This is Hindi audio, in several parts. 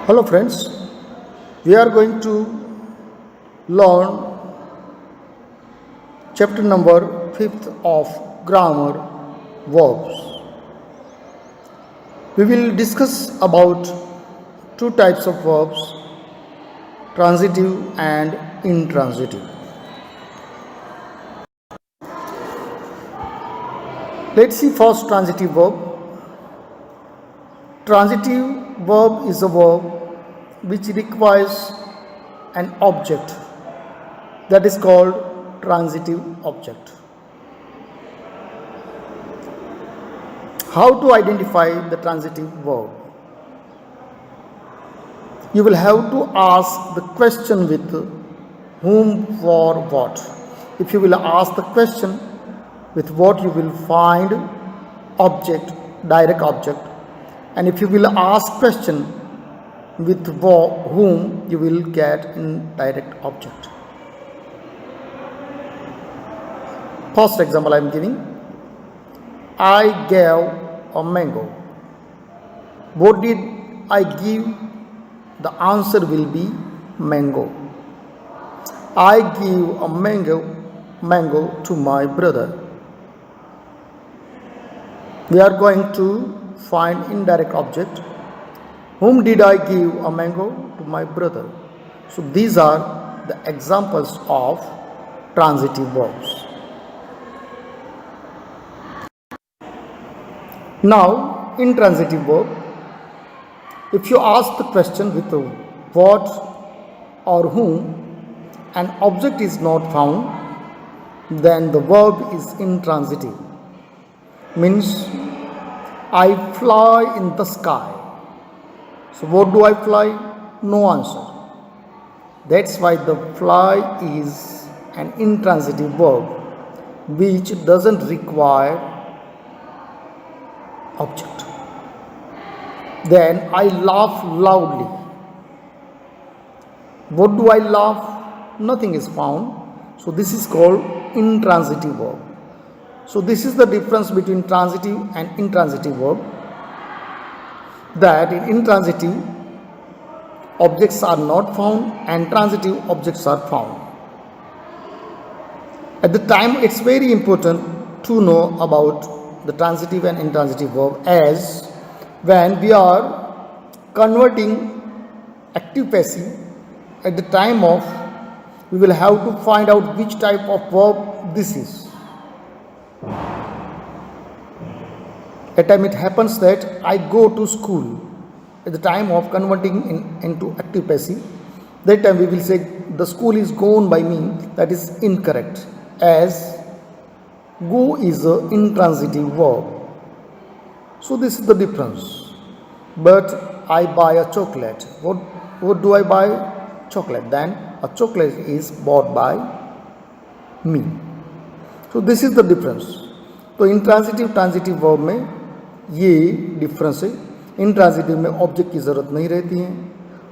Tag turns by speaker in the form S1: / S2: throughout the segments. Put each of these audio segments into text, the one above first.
S1: Hello friends, we are going to learn chapter number 5th of grammar verbs. We will discuss about two types of verbs, transitive and intransitive. Let's see first transitive verb. Transitive verb is a verb which requires an object that is called transitive object. How to identify the transitive verb? You will have to ask the question with whom, for, what. If you will ask the question with what, you will find object, direct object, and if you will ask question with whom, you will get indirect object. First example I am giving: I gave a mango. What did I give? The answer will be mango. I give a mango to my brother. We are going to find indirect object. Whom did I give a mango? To my brother. So these are the examples of transitive verbs. Now, intransitive verb. If you ask the question with what or whom, an object is not found, then the verb is intransitive. Means I fly in the sky. So what do I fly? No answer. That's why the fly is an intransitive verb which doesn't require object. Then I laugh loudly. What do I laugh? Nothing is found. So this is called intransitive verb. So this is the difference between transitive and intransitive verb. That in intransitive objects are not found and transitive objects are found. At the time, it's very important to know about the transitive and intransitive verb, as when we are converting active passive, at the time of, we will have to find out which type of verb this is. At time it happens that I go to school. At the time of converting into active passive, that time we will say the school is gone by me. That is incorrect, as go is an intransitive verb. So this is the difference. But I buy a chocolate. What do I buy? Chocolate. Then a chocolate is bought by me. So this is the difference. तो intransitive transitive verb में ये डिफरेंस है. इंट्रांजिटिव में ऑब्जेक्ट की ज़रूरत नहीं रहती है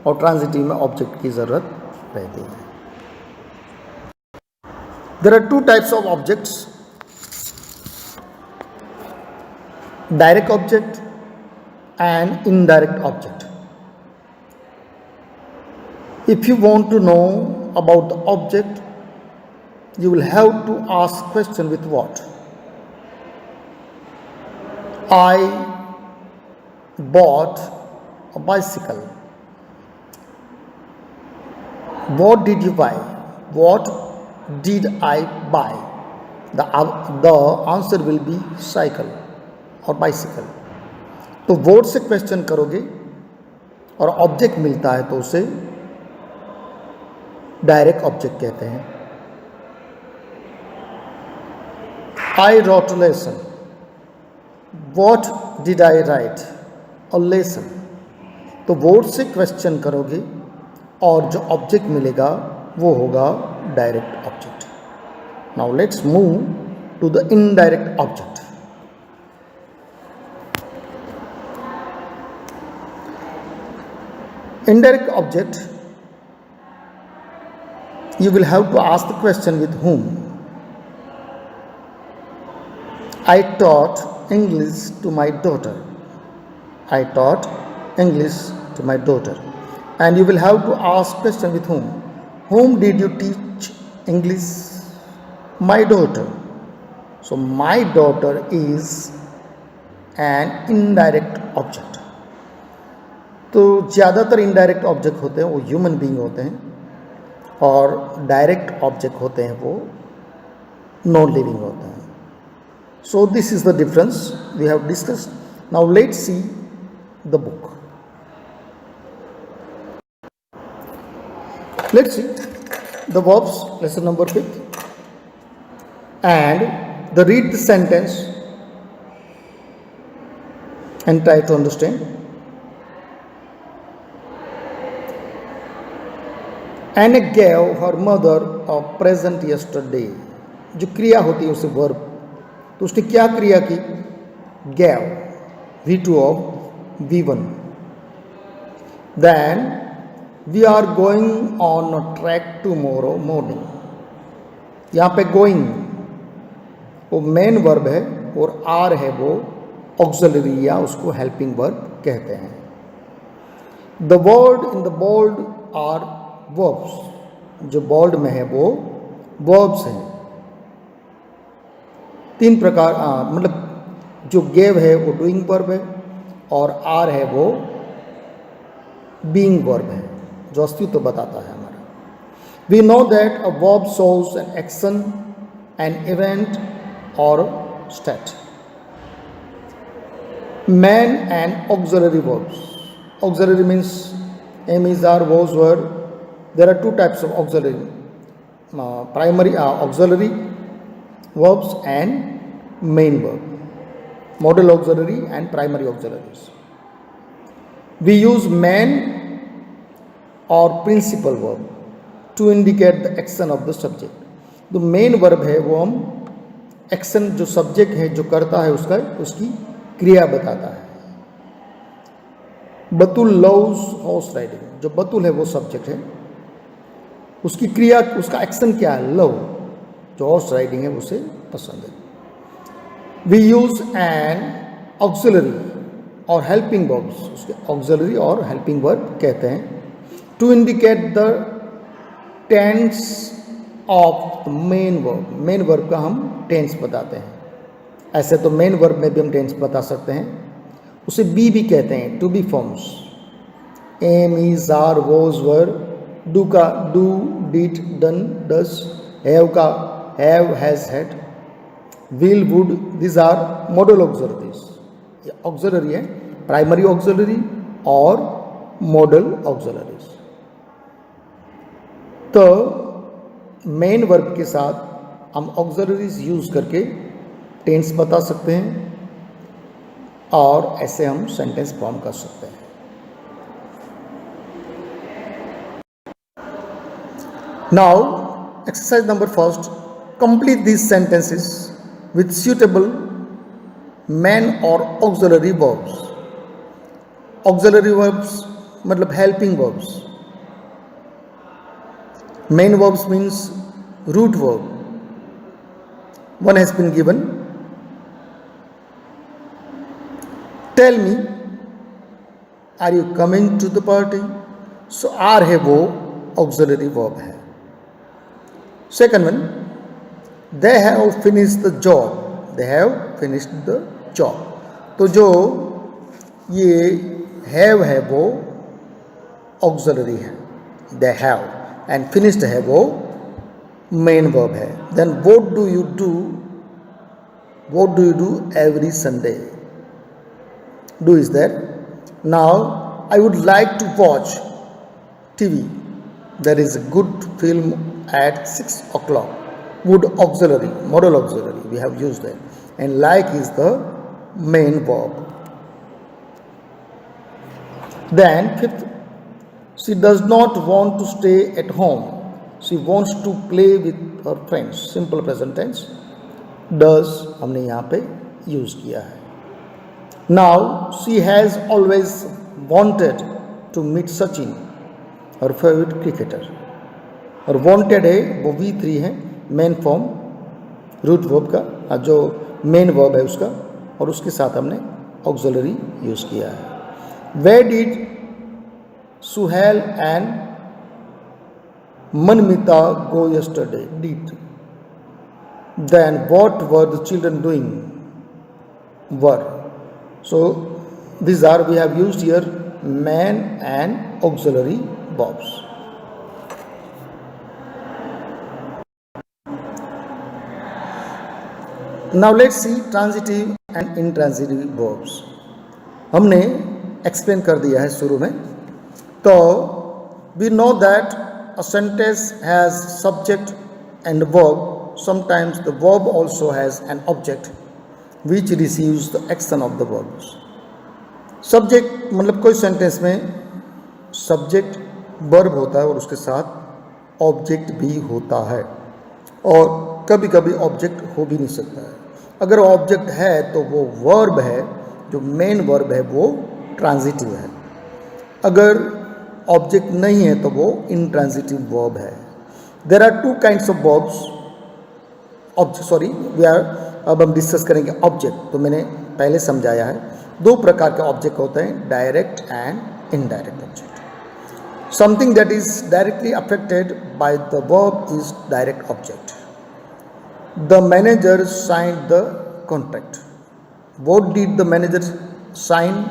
S1: और ट्रांजिटिव में ऑब्जेक्ट की ज़रूरत रहती है. There are two types of objects: direct object and indirect object. If you want to know about the object, you will have to ask question with what. I bought a bicycle. What did you buy? What did I buy? The answer will be cycle or bicycle. तो what से क्वेश्चन करोगे और ऑब्जेक्ट मिलता है तो उसे डायरेक्ट ऑब्जेक्ट कहते हैं. I wrote a lesson. What did I write? A lesson. तो वर्ड से क्वेश्चन करोगे और जो ऑब्जेक्ट मिलेगा वो होगा direct object. Now let's move to the indirect object. Indirect object, you will have to ask the question with whom. I taught English to my daughter. I taught English to my daughter. and you will have to ask question with whom. Whom did you teach English? My daughter. So my daughter is an indirect object. तो ज़्यादातर इनडायरेक्ट ऑब्जेक्ट होते हैं वो ह्यूमन बीइंग होते हैं, और डायरेक्ट ऑब्जेक्ट होते हैं वो नॉन लिविंग होते हैं. So this is the difference we have discussed. Now let's see the book. Let's see the verbs, lesson number 5, and the read the sentence and try to understand. Anna gave her mother a present yesterday. जो क्रिया होती है उसे वर्ब, तो उसने क्या क्रिया की? gave, V2 of V1. Then we are going on a track tomorrow morning. यहाँ पे going वो मेन वर्ब है और आर है वो ऑक्सिलरी या उसको हेल्पिंग वर्ब कहते हैं. The word in the bold are verbs. जो बोल्ड में है वो वर्ब्स हैं. तीन प्रकार, मतलब जो गेव है वो डूइंग वर्ब है, और आर है वो बीइंग वर्ब है जो अस्तित्व बताता है हमारा. We know that a verb shows an action, an event और state. Main and auxiliary verbs. Auxiliary means am is are was were. There are two types of auxiliary, primary auxiliary verbs and main verb, modal auxiliary and primary auxiliaries. We use main or principal verb to indicate the action of the subject. तो मेन वर्ब है वो हम एक्शन, जो सब्जेक्ट है जो करता है उसका उसकी क्रिया बताता है. Batul loves horse riding. जो बतुल है वो सब्जेक्ट है, उसकी क्रिया, उसका एक्शन क्या है? लव. जो हॉर्स राइडिंग है उसे पसंद है. वी यूज एन ऑक्सिलरी और हेल्पिंग वर्ब्स, उसके ऑक्सिलरी और हेल्पिंग वर्ब कहते हैं, to indicate the tense of the main verb. Main verb का हम टेंस बताते हैं. ऐसे तो मेन वर्ब में भी हम टेंस बता सकते हैं. उसे बी भी कहते हैं, to be forms. Am is are was were. Do का do, did, done, does. Have का have, has, had. Will, would, this are modal auxiliaries. ये ऑक्सिलरी है, प्राइमरी ऑक्सिलरी और मॉडल ऑक्सिलरीज. तो मेन वर्ब के साथ हम ऑक्सिलरीज यूज करके टेंस बता सकते हैं, और ऐसे हम सेंटेंस फॉर्म कर सकते हैं. Now, exercise number 1. Complete these sentences with suitable main or auxiliary verbs. Auxiliary verbs मतलब helping verbs. Main verbs means root verb. One has been given. Tell me, are you coming to the party? So are है वो auxiliary verb है. Second one, they have finished the job. They have finished the job. तो जो ये have है वो auxiliary है, they have, and finished है वो main verb है. Then what do you do? What do you do every Sunday? Do is there. Now I would like to watch TV. There is a good film at 6 o'clock. Would auxiliary, modal auxiliary, we have used that. And like is the main verb. Then fifth, she does not want to stay at home. She wants to play with her friends. Simple present tense. Does हमने यहाँ पे use किया है. Now she has always wanted to meet Sachin, her favorite cricketer. और वांटेड है वो V3 है, मेन फॉर्म रूट वर्ब का, जो मेन वर्ब है उसका, और उसके साथ हमने ऑक्सिलरी यूज़ किया है. Where did Suhail and Manmita go yesterday. Did. Then what were the children doing? Were. So these are, we have used here man and auxiliary verbs. Now let's see transitive and intransitive verbs. हमने एक्सप्लेन कर दिया है शुरू में. तो we know that a sentence has subject and verb. Sometimes the verb also has an object which receives the action of the verbs. Subject मतलब कोई सेंटेंस में सब्जेक्ट वर्ब होता है और उसके साथ ऑब्जेक्ट भी होता है, और कभी कभी ऑब्जेक्ट हो भी नहीं सकता है. अगर ऑब्जेक्ट है तो वो वर्ब है, जो मेन वर्ब है वो ट्रांजिटिव है. अगर ऑब्जेक्ट नहीं है तो वो इंट्रांजिटिव वर्ब है. There are two kinds of verbs. अब हम डिस्कस करेंगे ऑब्जेक्ट. तो मैंने पहले समझाया है, दो प्रकार के ऑब्जेक्ट होते हैं, direct and indirect object. Something that is directly affected by the verb is direct object. The manager signed the contract. What did the manager sign?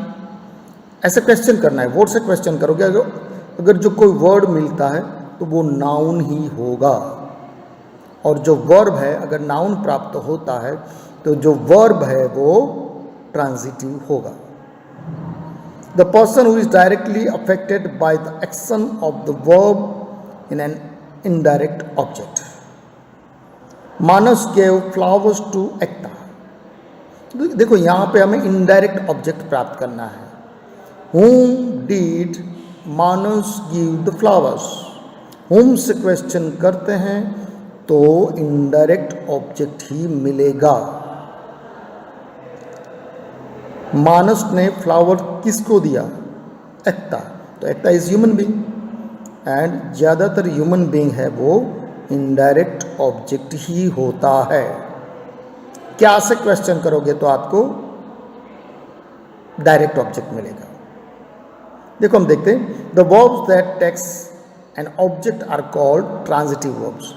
S1: ऐसे क्वेश्चन करना है, व्हाट से क्वेश्चन करोगे. अगर जो कोई वर्ड मिलता है तो वो नाउन ही होगा, और जो वर्ब है अगर नाउन प्राप्त होता है तो जो वर्ब है वो ट्रांजिटिव होगा. The person who is directly affected by the action of the verb in an indirect object. Manas gave flowers to Ekta. देखो यहाँ पे हमें इनडायरेक्ट ऑब्जेक्ट प्राप्त करना है. whom did Manas give the flowers. whom से क्वेश्चन करते हैं तो इनडायरेक्ट ऑब्जेक्ट ही मिलेगा. मानस ने फ्लावर किसको दिया? एकता. तो एकता इज ह्यूमन बीइंग, एंड ज़्यादातर ह्यूमन बीइंग है वो इनडायरेक्ट ऑब्जेक्ट ही होता है. क्या से क्वेश्चन करोगे तो आपको डायरेक्ट ऑब्जेक्ट मिलेगा. देखो हम देखते हैं, the verbs that takes an object are called transitive verbs.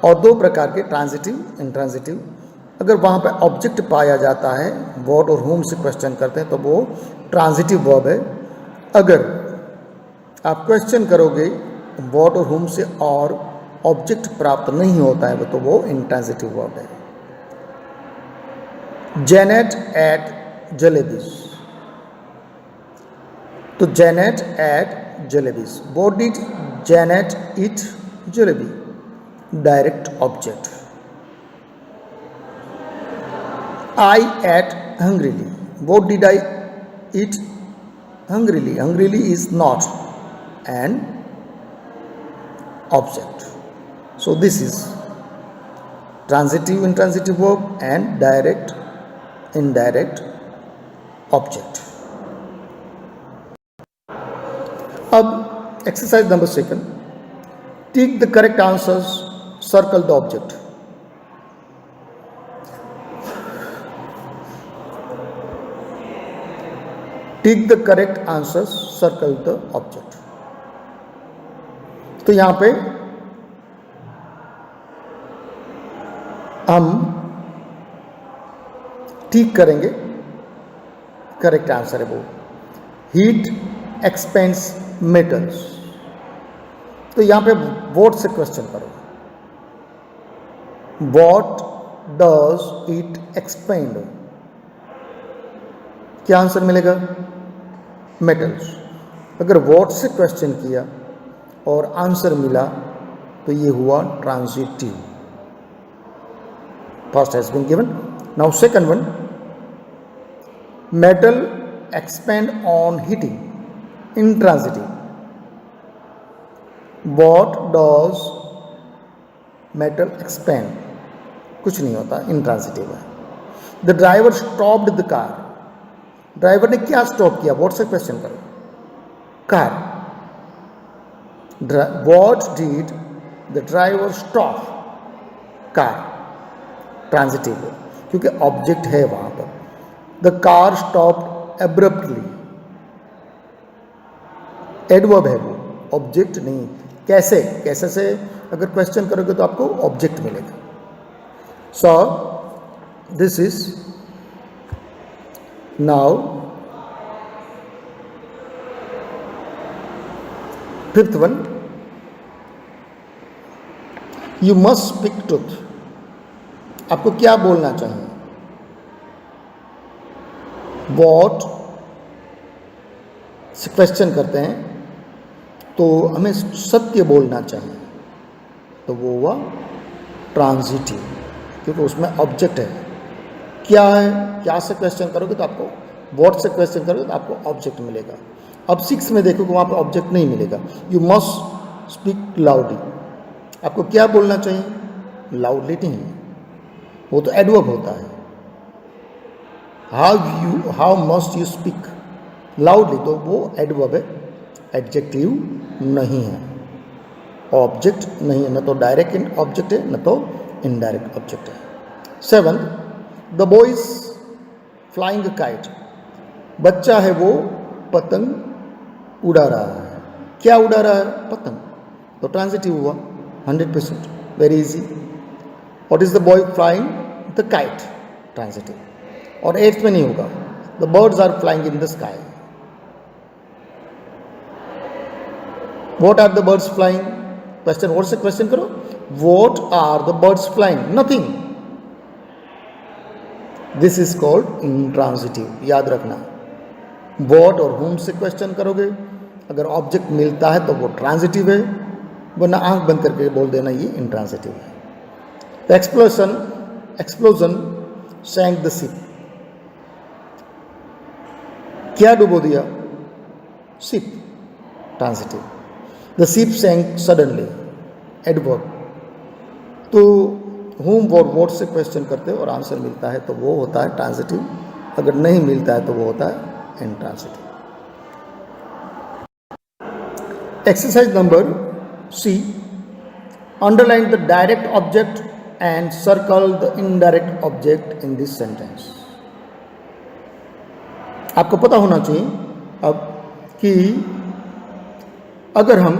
S1: और दो प्रकार के, ट्रांजिटिव, इंट्रांजिटिव. अगर वहाँ पे ऑब्जेक्ट पाया जाता है, व्हाट और whom से क्वेश्चन करते हैं तो वो ट्रांजिटिव वर्ब है. अगर आप क्वेश्चन करोगे व्हाट और whom से और ऑब्जेक्ट प्राप्त नहीं होता है तो वो इंट्रांजिटिव वर्ब है. Janet ate jalebis. तो Janet ate jalebis. What did Janet eat? Jalebi. Direct object. I ate hungrily. What did I eat? Hungrily. Hungrily is not an object. So this is transitive, intransitive verb and direct, indirect object. अब exercise number 2. Tick the correct answers, circle the object. Tick the correct answers, circle the object. तो यहाँ पे हम ठीक करेंगे. करेक्ट आंसर है वो हीट एक्सपेंस मेटल्स. तो यहां पे व्हाट से क्वेश्चन करो. What does it expand? क्या आंसर मिलेगा? मेटल्स. अगर व्हाट से क्वेश्चन किया और आंसर मिला तो ये हुआ transitive. First has been given. Now second one, metal expand on heating. Intransitive. What does metal expand? कुछ नहीं होता, intransitive है. The driver stopped the car. Driver ने क्या स्टॉप किया? What से क्वेश्चन करो. Car. What did the driver stop? Car. Transitive है क्योंकि ऑब्जेक्ट है वहां पर. The car stopped abruptly. Adverb है वो, ऑब्जेक्ट नहीं। कैसे, कैसे से अगर क्वेश्चन करोगे तो आपको ऑब्जेक्ट मिलेगा। सो this is now fifth one, you must speak truth. आपको क्या बोलना चाहिए? वॉट से क्वेश्चन करते हैं तो हमें सत्य बोलना चाहिए, तो वो हुआ ट्रांजिटिव, क्योंकि उसमें ऑब्जेक्ट है। क्या है, क्या से क्वेश्चन करोगे तो आपको, वॉट से क्वेश्चन करोगे तो आपको ऑब्जेक्ट मिलेगा। अब 6 में देखोगे वहाँ पे ऑब्जेक्ट नहीं मिलेगा। You must speak loudly. आपको क्या बोलना चाहिए? लाउडली नहीं, वो तो एडवर्ब होता है। How must you speak loudly, तो वो एडवर्ब है, एडजेक्टिव नहीं है, ऑब्जेक्ट नहीं है, न तो डायरेक्ट ऑब्जेक्ट है न तो इनडायरेक्ट ऑब्जेक्ट है। 7, the boy is flying a kite. बच्चा है वो पतंग उड़ा रहा है। क्या उड़ा रहा है? पतंग, तो ट्रांजिटिव हुआ 100%, very easy. What is the boy flying? The kite, transitive. और 8th में नहीं होगा, the birds are flying in the sky. What are the birds flying? Question, what से क्वेश्चन करो, what are the birds flying? Nothing. This is called intransitive, याद रखना। व्हाट और whom से क्वेश्चन करोगे, अगर ऑब्जेक्ट मिलता है तो वो ट्रांजिटिव है, वरना आंख बंद करके बोल देना ये इंट्रांजिटिव है। Explosion sank the ship. क्या डुबो दिया? Ship, transitive. The ship sank suddenly, adverb. तो whom और what से क्वेश्चन करते हो और आंसर मिलता है तो वो होता है ट्रांजिटिव, अगर नहीं मिलता है तो वो होता है intransitive. Exercise number C, underline the direct object and circle the indirect object in this sentence. आपको पता होना चाहिए अब कि अगर हम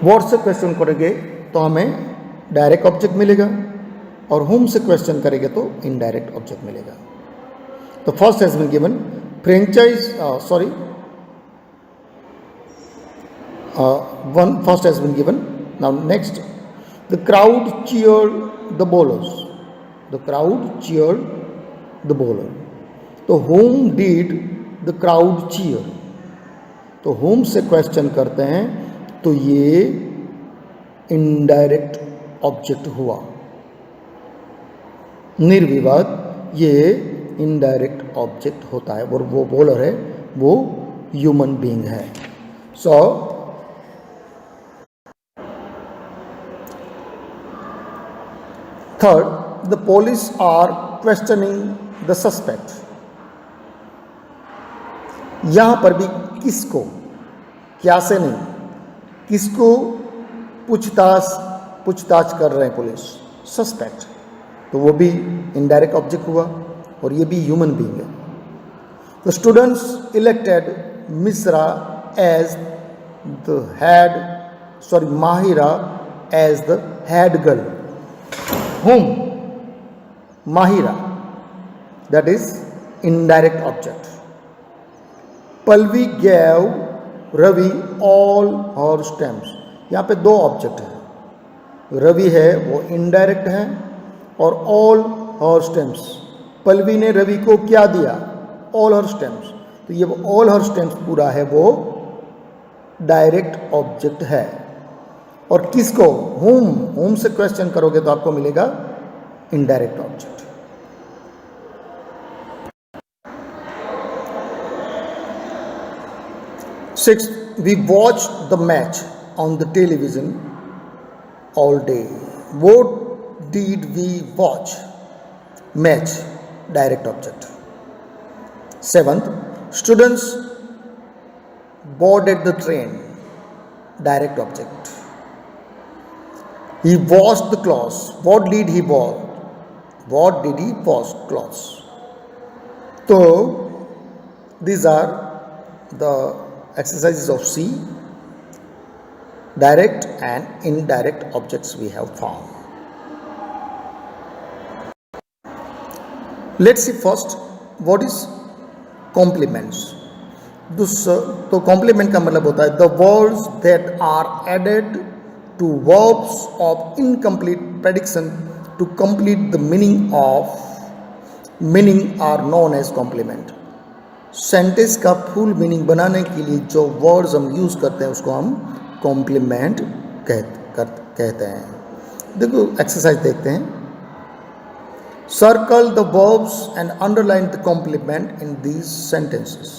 S1: व्हाट से क्वेश्चन करेंगे तो हमें डायरेक्ट ऑब्जेक्ट मिलेगा, और whom से क्वेश्चन करेंगे तो इनडायरेक्ट ऑब्जेक्ट मिलेगा। तो first has been given first has been given. Now next, the crowd cheered the bowlers. The crowd cheered the bowler. तो whom did the crowd cheer? तो whom से क्वेश्चन करते हैं तो ये इनडायरेक्ट ऑब्जेक्ट हुआ, निर्विवाद ये इनडायरेक्ट ऑब्जेक्ट होता है, और वो बॉलर है वो ह्यूमन बीइंग है। So third, the police are questioning the suspect. यहां पर भी किसको, क्या से नहीं, किसको पूछताछ कर रहे हैं पुलिस? सस्पेक्ट, तो वो भी इनडायरेक्ट ऑब्जेक्ट हुआ, और ये भी ह्यूमन बीइंग है। The students elected Mishra as the Mahira as the head girl. whom? Mahira, that is indirect object. Palvi gave Ravi all her stamps. यहाँ पे दो ऑब्जेक्ट है, रवि है वो इनडायरेक्ट है, और all her stamps, पल्लवी ने रवि को क्या दिया? all her stamps। तो ये all her stamps पूरा है वो डायरेक्ट ऑब्जेक्ट है। और किसको? whom से क्वेश्चन करोगे तो आपको मिलेगा indirect object. Sixth, we watched the match on the television all day. What did we watch? Match, direct object. Seventh, students boarded the train, direct object. He washed the clothes. What did he wash? What did he wash clothes? तो These are the exercises of C. Direct and indirect objects we have found. Let's see first what is complements. तो complement का मतलब होता है the words that are added to verbs of incomplete prediction to complete the meaning are known as complement. Sentence का फुल मीनिंग बनाने के लिए जो वर्ड्स हम यूज करते हैं उसको हम कॉम्प्लीमेंट कहते हैं। देखो एक्सरसाइज देखते हैं। Circle the verbs and underline the complement in these sentences.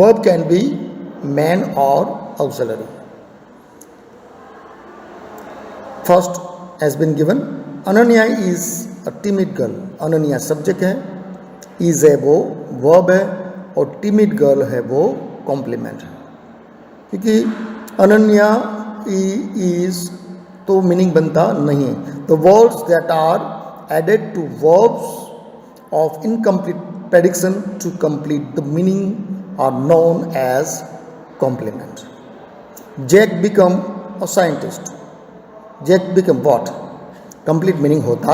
S1: Verb can be main और auxiliary. First has been given, Ananya is a timid girl. Ananya subject है, इज है वो वर्ब है और टिमिड गर्ल है वो कॉम्प्लीमेंट है। क्योंकि अनन्या इज तो मीनिंग बनता नहीं है। The words that are added to verbs of incomplete prediction to complete the meaning are known as complement. Jack become a scientist. Jack become what? Complete meaning होता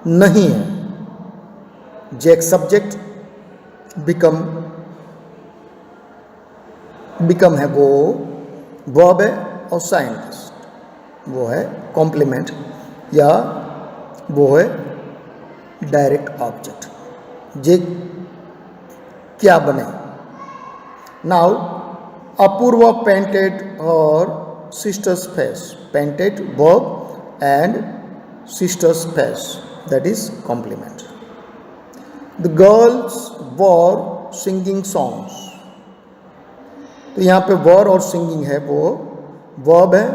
S1: नहीं है। जैक सब्जेक्ट, बिकम है वो वर्ब है और साइंटिस्ट वो है कॉम्प्लीमेंट या वो है डायरेक्ट ऑब्जेक्ट। जे क्या बने? Now Apurva painted our sisters face. Painted verb and sisters face, that is complement. The girls were singing songs. तो यहाँ पे वर और सिंगिंग है वो वर्ब है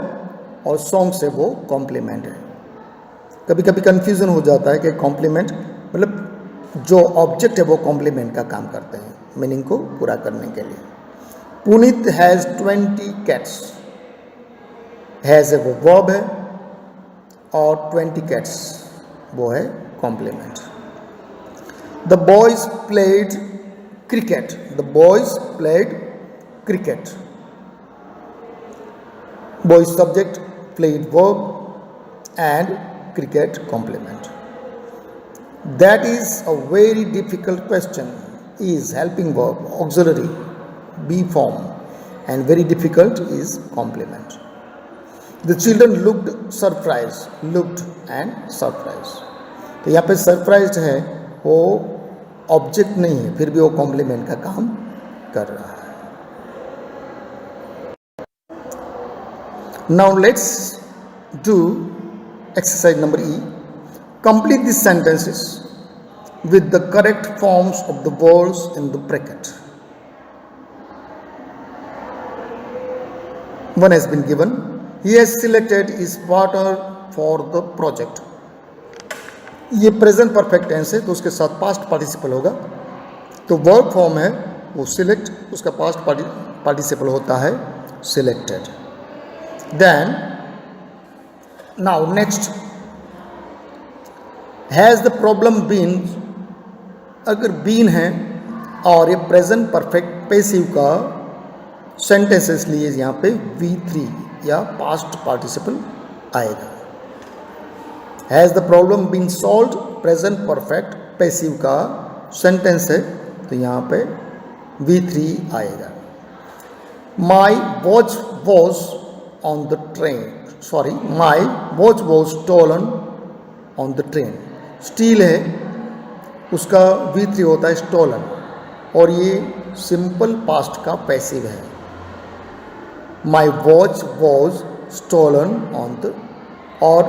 S1: और सॉन्ग्स है वो कॉम्प्लीमेंट है। कभी कभी कंफ्यूजन हो जाता है कि कॉम्प्लीमेंट मतलब जो ऑब्जेक्ट है वो कॉम्प्लीमेंट का काम करते हैं मीनिंग को पूरा करने के लिए। Puneet has 20 cats. हैज़ है वो वर्ब है और 20 कैट्स वो है complement. The boys played cricket. The boys played cricket. Boys subject, played verb and cricket complement. That is a very difficult question. Is helping verb, auxiliary, be form, and very difficult is complement. The children looked surprised. Looked and surprised. तो यहाँ पे सरप्राइज्ड है वो ऑब्जेक्ट नहीं है, फिर भी वो कॉम्प्लीमेंट का काम कर रहा है। Now let's do exercise number E. Complete these sentences with the correct forms of the words in the bracket. One has been given. He has selected his partner for the project. ये प्रेजेंट परफेक्ट टेंस है तो उसके साथ पास्ट पार्टिसिपल होगा। तो वर्ब फॉर्म है वो सिलेक्ट, उसका पास्ट पार्टिसिपल होता है selected. Then now next, has the problem been? अगर बीन है और ये प्रेजेंट परफेक्ट पैसिव का सेंटेंसेस लिए यहाँ पे V3 या पास्ट पार्टिसिपल आएगा। Has the problem been solved present perfect passive का सेंटेंस है तो यहाँ पे V3 आएगा। My watch was on the train, sorry, my watch was stolen on the train. Steal है उसका V3 होता है stolen और ये सिंपल पास्ट का पैसिव है। My watch was stolen on the, और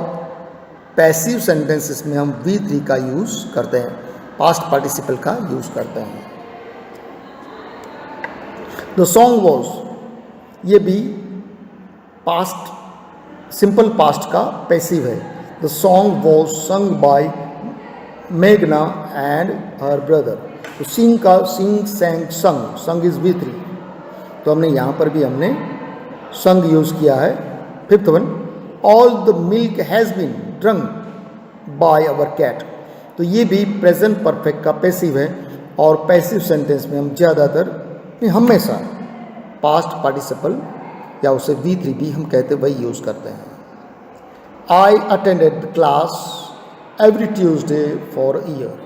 S1: पैसिव सेंटेंसेस में हम V3 का यूज़ करते हैं, पास्ट पार्टिसिपल का यूज़ करते हैं। The song was, ये भी पास्ट सिंपल पास्ट का पैसिव है। The song was sung by मेघना एंड हर ब्रदर। तो सिंग का सिंग सैंग संग, संग इज V3 तो हमने यहाँ पर भी हमने संग यूज़ किया है। Fifth one, all the milk has been drunk by our cat. तो ये भी प्रेजेंट परफेक्ट का पैसिव है, और पैसिव सेंटेंस में हम ज़्यादातर हमेशा पास्ट पार्टिसिपल या उसे V3 भी हम कहते वही यूज़ करते हैं। I attended the class every Tuesday for year,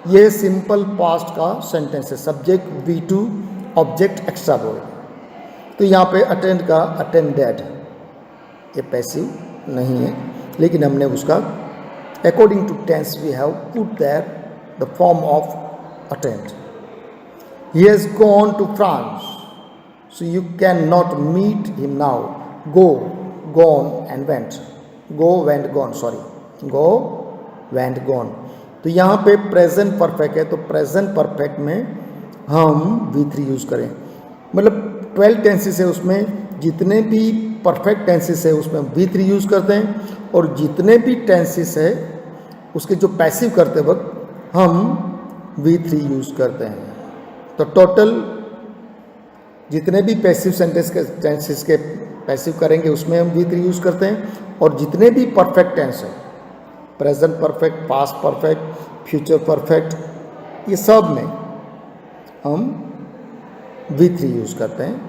S1: ये सिंपल पास्ट का सेंटेंस है। Subject V2, object extra word. तो यहाँ पे अटेंड का अटेंडेड, ये पैसिव नहीं है, लेकिन हमने उसका according to tense we have put there the form of attend. He has gone to France, so you can not meet him now. Go, gone and went, go went gone, sorry go went gone. तो यहाँ पे प्रेजेंट परफेक्ट है, तो प्रेजेंट परफेक्ट में हम V3 यूज़ करें। मतलब 12 टेंसेस है, उसमें जितने भी परफेक्ट टेंसेस है उसमें V3 यूज़ करते हैं, और जितने भी टेंसेस है उसके जो पैसिव करते वक्त हम V3 यूज़ करते हैं। तो टोटल जितने भी पैसिव सेंटेंस के टेंसेस के पैसिव करेंगे उसमें हम V3 यूज़ करते हैं, और जितने भी परफेक्ट टेंस है, present perfect, past perfect, future perfect, ये सब में हम V3 यूज़ करते हैं।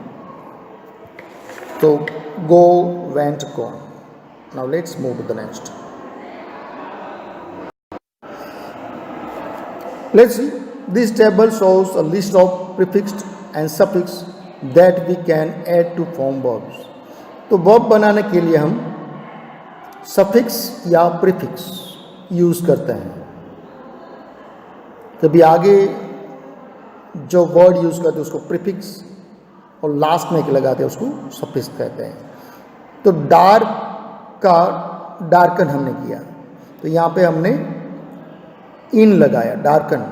S1: तो go, went, gone. Now let's move to the next. Let's see. This table shows a list of prefixed and suffix that we can add to form verbs. तो verb बनाने के लिए हम suffix या prefix यूज़ करते हैं। कभी आगे जो वर्ड यूज़ करते हैं उसको प्रीफिक्स, और लास्ट में एक लगाते हैं उसको सफिक्स कहते हैं। तो डार्क का डार्कन हमने किया, तो यहाँ पे हमने इन लगाया, डार्कन,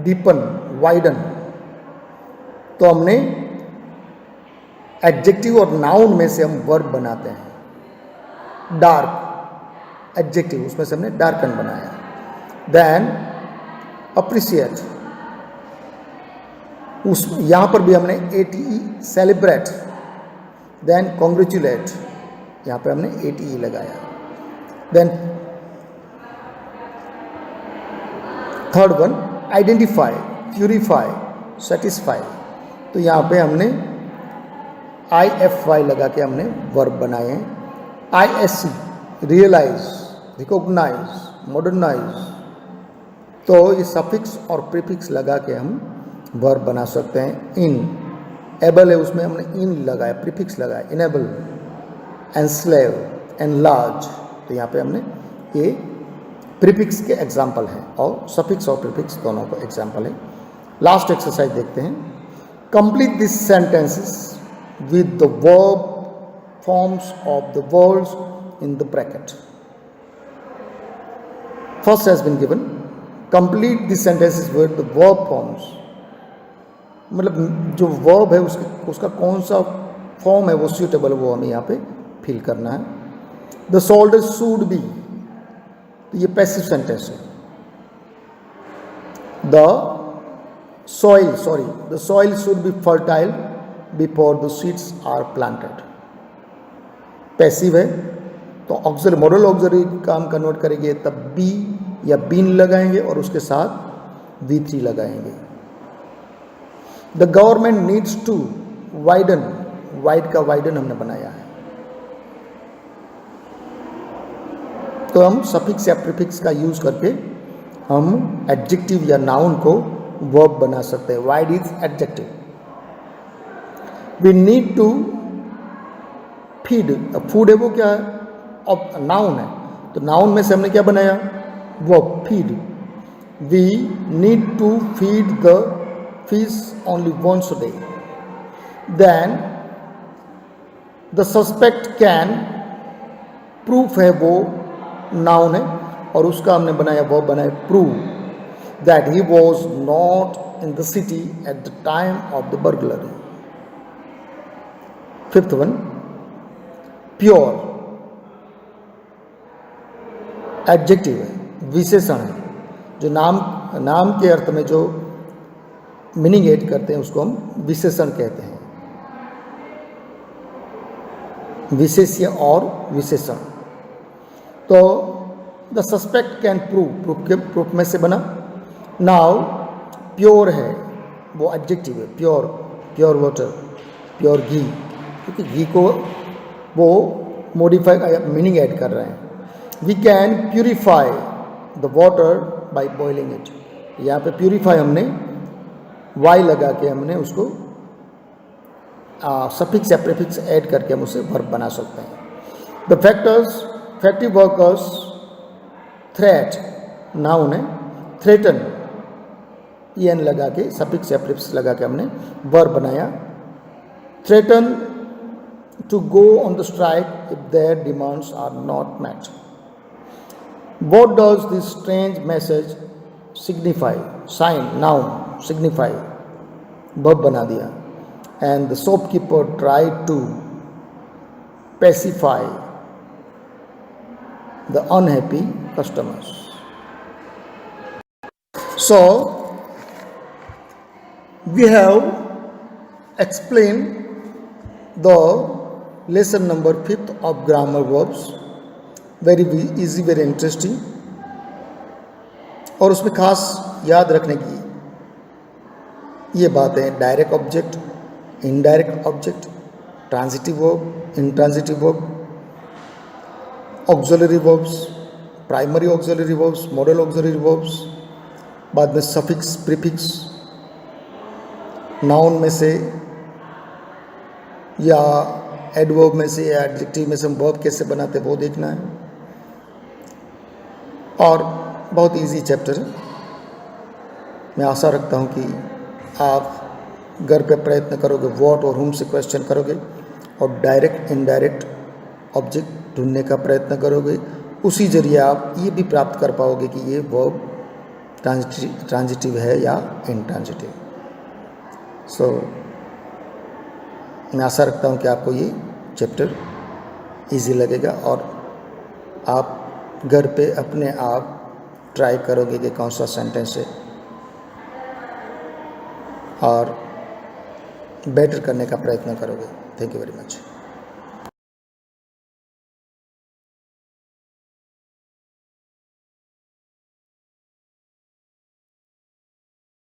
S1: डीपन, वाइडन। तो हमने एडजेक्टिव और नाउन में से हम वर्ब बनाते हैं। डार्क एडजेक्टिव, उसमें से हमने डार्कन बनाया। देन अप्रिशिएट, उस यहाँ पर भी हमने ATE सेलिब्रेट। देन कॉन्ग्रेचुलेट, यहाँ पे हमने ATE लगाया। Then third one identify, purify, satisfy. तो यहाँ पे हमने IFY लगा के हमने वर्ब बनाए हैं। ISC realise, recognise, modernise. तो ये सफिक्स और प्रीफिक्स लगा के हम वर्ब बना सकते हैं। इन एबल है, उसमें हमने इन लगाया, प्रीफिक्स लगाया, इनेबल, एनस्लेव, एनलार्ज। तो यहाँ पे हमने ये प्रीफिक्स के एग्जाम्पल हैं, और सफिक्स और प्रीफिक्स दोनों को एग्जाम्पल है। लास्ट एक्सरसाइज देखते हैं। Complete this sentences with the verb forms of the words in the bracket. First has been given, complete this sentences with the verb forms. मतलब जो वर्ब है उसका कौन सा फॉर्म है वो सूटेबल, वो हमें यहाँ पे फिल करना है। द शोल्डर शुड बी, तो ये पैसिव सेंटेंस है। The soil should be fertile before the seeds are planted, passive है। तो ऑक्सिलरी, मॉडल ऑक्सिलरी का हम कन्वर्ट करेंगे तब बी या बीन लगाएंगे और उसके साथ V3 लगाएंगे। The government needs to widen, wide का वाइडन हमने बनाया है। तो हम सफिक्स या प्रीफिक्स का यूज करके हम एडजेक्टिव या नाउन को वर्ब बना सकते हैं। Wide is adjective. We need to feed, food है वो क्या है, अब नाउन है, तो नाउन में से हमने क्या बनाया, verb, feed. We need to feed the fish only once a day. Then the suspect can, proof है वो नाउन है, और उसका हमने बनाया वर्ब बनाया prove, that he was not in the city at the time of the burglary. Fifth one, pure, adjective है, विशेषण है, जो नाम के अर्थ में जो मीनिंग ऐड करते हैं उसको हम विशेषण कहते हैं। विशेष्य और विशेषण। तो the suspect can prove, proof में से बना। नाउ प्योर है, वो एडजेक्टिव है, प्योर, प्योर वाटर, प्योर घी, क्योंकि घी को वो मॉडिफाई मीनिंग ऐड कर रहे हैं। We can purify the water by boiling it, यहाँ पे प्यूरिफाई हमने वाई लगा के हमने उसको सफिक्स या प्रीफिक्स ऐड करके हम उसे वर्ब बना सकते हैं। The factory workers threat, noun है, थ्रेटन, en लगा के सफिक्स या प्रीफिक्स लगा के हमने वर्ब बनाया। Threaten to go on the strike if there demands are not met. What does this strange message signify? Sign, noun, signify, verb बना दिया। And the shopkeeper tried to pacify the unhappy customers. So we have explained the lesson number 5th of grammar verbs. Very easy, very interesting, और उसमें खास याद रखने की ये बात है, direct object, indirect object, transitive verb, intransitive verb, auxiliary verbs, primary auxiliary verbs, model auxiliary verbs, बाद में सफिक्स, प्रीफिक्स, नाउन में से या एडवर्ब में से या एडजेक्टिव में से हम वर्ब कैसे बनाते वो देखना है। और बहुत इजी चैप्टर है। मैं आशा रखता हूँ कि आप घर पे प्रयत्न करोगे, व्हाट और हुम से क्वेश्चन करोगे और डायरेक्ट इनडायरेक्ट ऑब्जेक्ट ढूंढने का प्रयत्न करोगे। उसी जरिए आप ये भी प्राप्त कर पाओगे कि ये वर्ब ट्रांजिटिव है या इनट्रांजिटिव। सो मैं आशा रखता हूँ कि आपको ये चैप्टर इजी लगेगा और आप घर पे अपने आप ट्राई करोगे कि कौन सा सेंटेंस है और बेटर करने का प्रयत्न करोगे। Thank you very much.